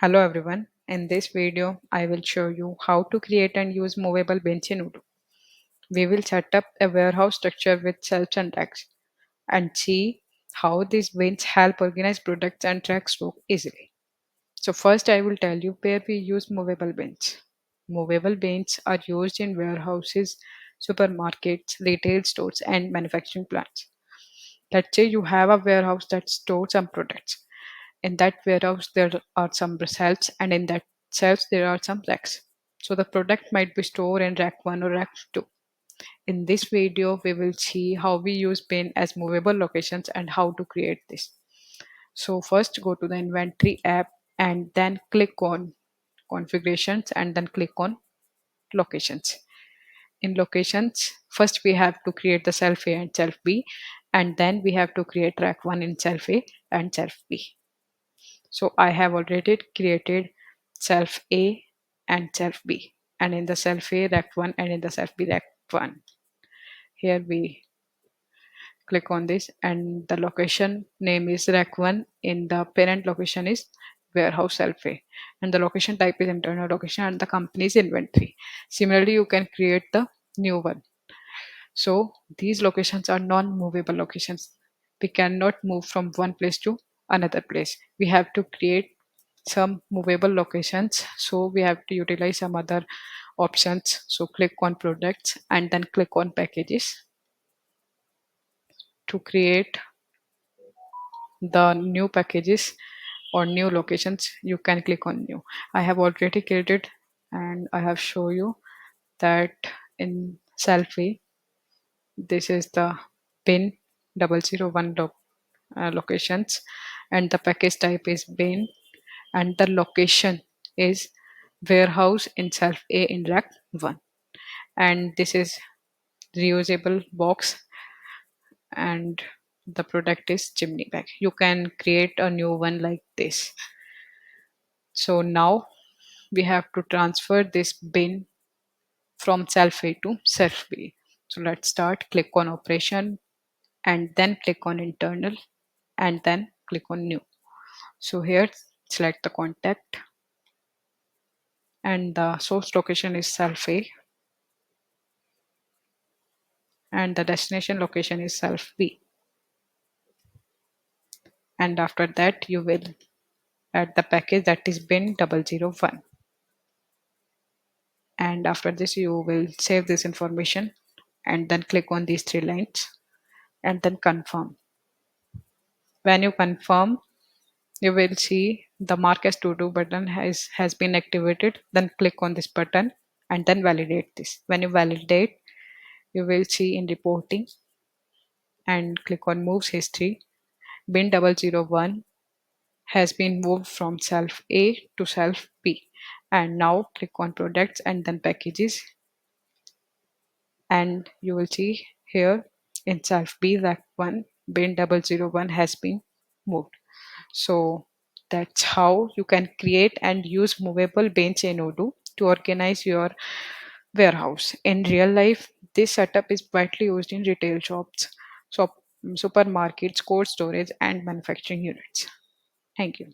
Hello everyone. In this video, I will show you how to create and use movable bins in Odoo. We will set up a warehouse structure with shelves and racks and see how these bins help organize products and track stock easily. So first I will tell you where we use movable bins. Movable bins are used in warehouses, supermarkets, retail stores and manufacturing plants. Let's say you have a warehouse that stores some products. In that warehouse there are some shelves and in that shelves there are some racks, so the product might be stored in rack 1 or rack 2. In this video we will see how we use bin as movable locations and how to create this. So first go to the inventory app and then click on configurations and then click on locations. In locations, first we have to create the shelf A and shelf B, and then we have to create rack 1 in shelf A and shelf B. So I have already created self A and self B, and in the self A rack 1 and in the self B rack 1. Here we click on this and the location name is rack 1. In the parent location is warehouse self A and the location type is internal location and the company's inventory. Similarly, you can create the new one. So these locations are non-movable locations. We cannot move from one place to another place. We have to create some movable locations. So we have to utilize some other options. So click on products and then click on packages to create the new packages or new locations. You can click on new. I have already created and I have shown you that in selfie this is the bin 001 locations and the package type is bin and the location is warehouse in self A in rack 1 and this is reusable box and the product is chimney bag. You can create a new one like this. So now we have to transfer this bin from self A to self B. So let's start. Click on operation and then click on internal and then click on new. So here select the contact and the source location is self A and the destination location is self B. And after that you will add the package that is bin 001. And after this you will save this information and then click on these three lines and then confirm. When you confirm, you will see the mark as to do button has been activated. Then click on this button and then validate this. When you validate, you will see in reporting and click on moves history. Bin 001 has been moved from self A to self B. And now click on products and then packages. And you will see here in self B rack 1, bin 001 has been moved. So that's how you can create and use movable bins in Odoo to organize your warehouse. In real life, this setup is widely used in retail shops, shop, supermarkets, cold storage, and manufacturing units. Thank you.